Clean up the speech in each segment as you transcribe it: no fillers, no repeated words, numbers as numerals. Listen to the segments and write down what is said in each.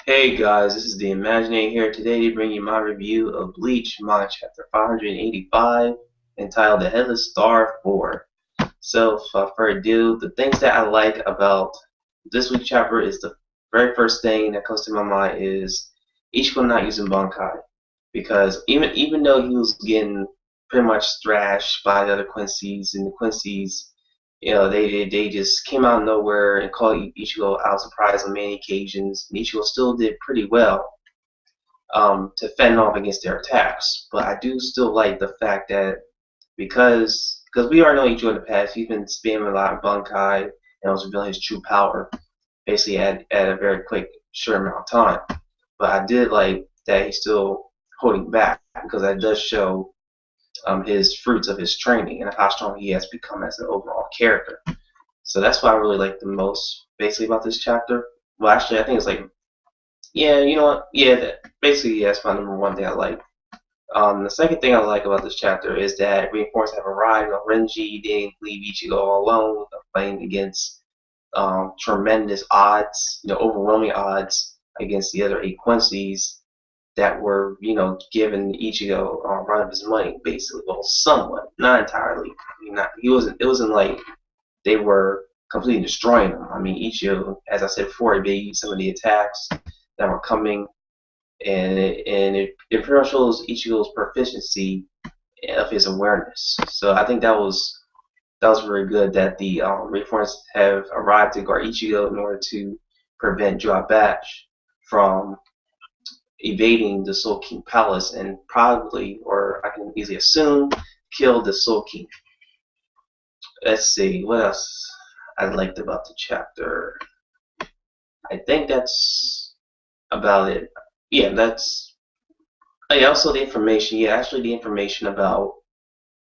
Hey guys, this is the Imaginary here today to bring you my review of Bleach Manga Chapter 585 entitled The Headless Star 4. So, without further ado, the things that I like about this week's chapter is the very first thing that comes to my mind is Ichigo not using Bankai. Because even though he was getting pretty much thrashed by the other Quincies, and the Quincies, they just came out of nowhere and called Ichigo out surprise on many occasions. And Ichigo still did pretty well to fend off against their attacks. But I do still like the fact that because we already know Ichigo in the past, he's been spamming a lot of Bankai and was revealing his true power basically at a very quick, short amount of time. But I did like that he's still holding back because that does show his fruits of his training and how strong he has become as an overall character. So that's what I really like the most, basically, about this chapter. Well, actually, I think it's like, yeah, you know what? Yeah, basically, yeah, that's my number one thing I like. The second thing I like about this chapter is that reinforcements have arrived. Renji didn't leave Ichigo all alone, fighting against tremendous odds, overwhelming odds against the other eight Quincies that were, giving Ichigo a run of his money, basically. Well, somewhat, not entirely. I mean, not he wasn't. It wasn't like they were completely destroying him. I mean, Ichigo, as I said before, evaded some of the attacks that were coming, and it pretty much shows Ichigo's proficiency of his awareness. So I think that was very good that the reinforcements have arrived to guard Ichigo in order to prevent Batch from evading the Soul King Palace and probably, or I can easily assume, kill the Soul King. Let's see, what else I liked about the chapter. I think that's about it. Yeah, that's. Oh, yeah, also the information. Yeah, actually the information about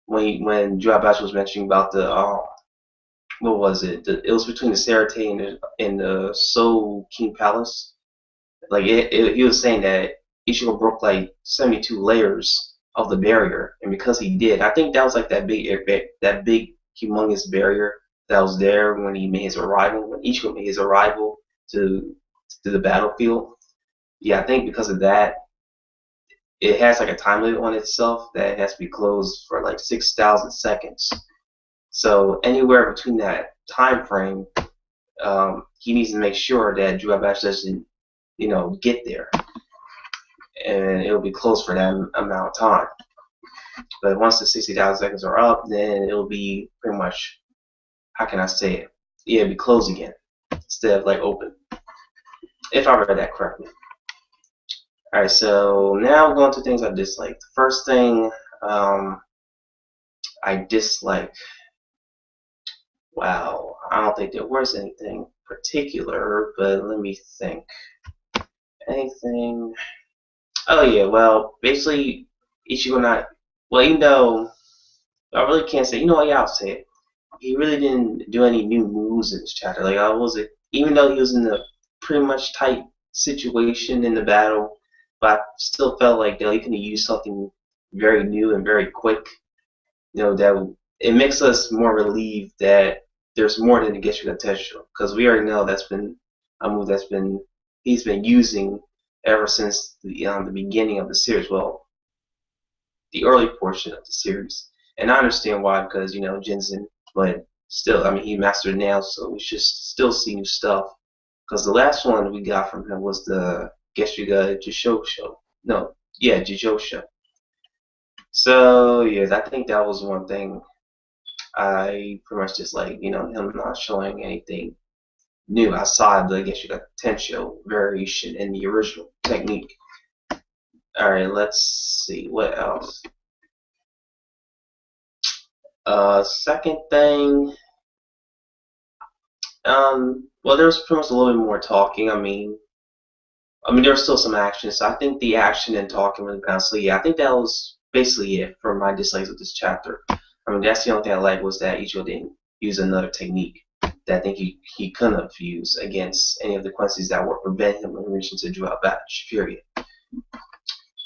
when Joabash was mentioning about the what was it? It was between the Sarate and the Soul King Palace. Like he was saying that Ichigo broke like 72 layers of the barrier, and because he did, I think that was like that big humongous barrier that was there when he made his arrival, when Ichigo made his arrival to to the battlefield. Yeah, I think because of that, it has like a time limit on itself that it has to be closed for like 6,000 seconds. So anywhere between that time frame, he needs to make sure that Juabash doesn't, get there, and it'll be closed for that amount of time. But once the 60,000 seconds are up, then it'll be pretty much, how can I say it? Yeah, it'll be closed again instead of like open, if I read that correctly. Alright, so now we're going to things I dislike. The first thing I dislike, wow, I don't think there was anything particular, but let me think. Anything? Oh yeah, well, basically Ichigo not, well, even though I really can't say, yeah, I'll say it. He really didn't do any new moves in this chapter. Like I was, even though he was in a pretty much tight situation in the battle, but I still felt like he could have used something very new and very quick. That it makes us more relieved that there's more than the Geshu potential, because we already know that's been a move he's been using ever since the beginning of the series. Well, the early portion of the series, and I understand why, because Jinzen, but still, I mean, he mastered it now, so we should still see new stuff. Because the last one we got from him was the Geshuga Jishosho. No, yeah, Jishosho. So yeah, I think that was one thing I pretty much just like, him not showing anything new outside the Geshuga Tensho variation in the original technique. Alright, let's see, what else? Second thing, well, there's pretty much a little bit more talking. I mean, there's still some action, so I think the action and talking was balanced. So yeah, I think that was basically it for my dislikes of this chapter. I mean, that's the only thing I like was that Ichigo didn't use another technique that I think he couldn't have used against any of the Quincies that would prevent him from reaching to Joao Batch, period.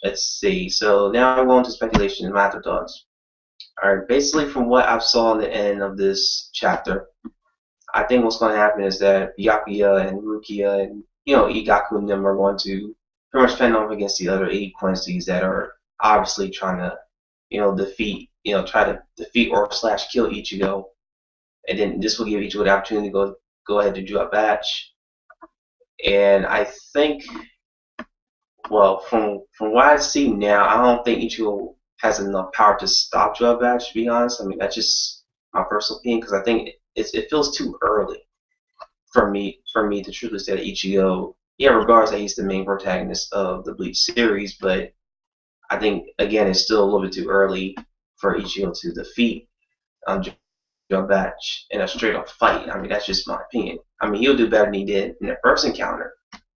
Let's see. So now I'm going to speculation and my afterthoughts. Alright, basically from what I've saw in the end of this chapter, I think what's going to happen is that Byakuya and Rukia and Igaku and them are going to pretty much fend off against the other 8 Quincies that are obviously trying to, try to defeat or slash kill Ichigo. And then this will give Ichigo the opportunity to go ahead to do a batch. And I think, well, from what I see now, I don't think Ichigo has enough power to stop Joe Batch. To be honest, I mean that's just my personal opinion because I think it feels too early for me to truly say that Ichigo, yeah, regardless that he's the main protagonist of the Bleach series, but I think again it's still a little bit too early for Ichigo to defeat Joe Batch in a straight up fight. I mean that's just my opinion. I mean he'll do better than he did in the first encounter,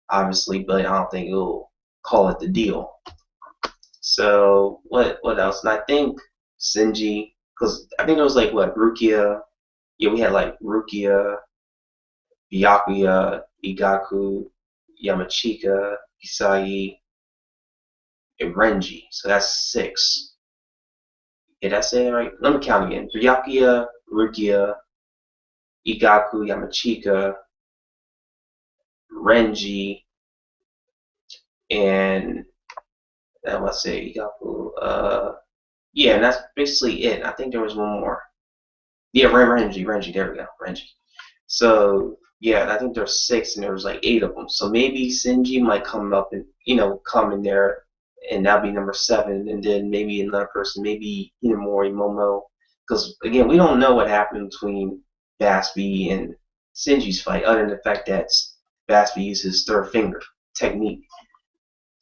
obviously, but I don't think he'll call it the deal. So what else? And I think Shinji, because I think it was like what Rukia. Yeah, we had like Rukia, Byakuya, Igaku, Yamachika, Isagi, and Renji. So that's 6. Did I say it right? Let me count again. Byakuya, Rukia, Igaku, Yamachika, Renji, and I must say Igaku. Yeah, and that's basically it. I think there was one more. Yeah, Renji. There we go, Renji. So yeah, I think there's 6, and there was like 8 of them. So maybe Shinji might come up and come in there, and that'll be number 7, and then maybe another person, maybe Hinamori, Momo, because again, we don't know what happened between Basby and Shinji's fight, other than the fact that Basby used his third finger technique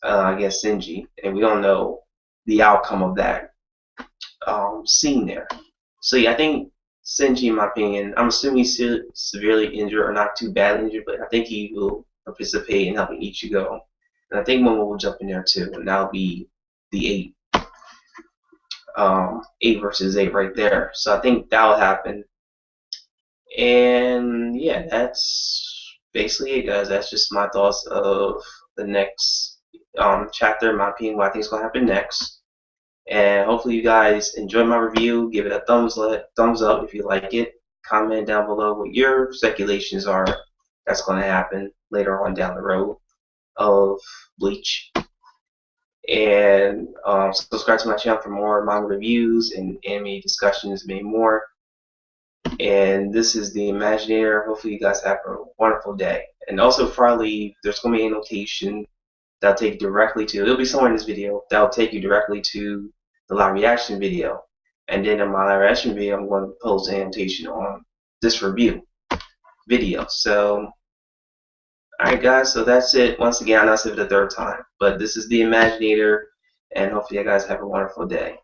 against Shinji, and we don't know the outcome of that scene there. So yeah, I think Shinji, in my opinion, I'm assuming he's severely injured or not too badly injured, but I think he will participate in helping Ichigo. And I think Momo will jump in there too, and that'll be the 8 versus 8 right there. So I think that'll happen. And yeah, that's basically it, guys. That's just my thoughts of the next chapter, in my opinion, what I think is going to happen next. And hopefully you guys enjoy my review. Give it a thumbs up if you like it. Comment down below what your speculations are that's going to happen later on down the road of Bleach. And subscribe to my channel for more manga reviews and anime discussions, maybe more. And this is the Imaginator. Hopefully you guys have a wonderful day. And also before I leave, there's going to be a notation that'll take you directly to, it'll be somewhere in this video, that'll take you directly to the live reaction video. And then in my live reaction video, I'm going to post an annotation on this review video. So, alright guys, so that's it. Once again, I know I said it the 3rd time, but this is the Imaginator, and hopefully you guys have a wonderful day.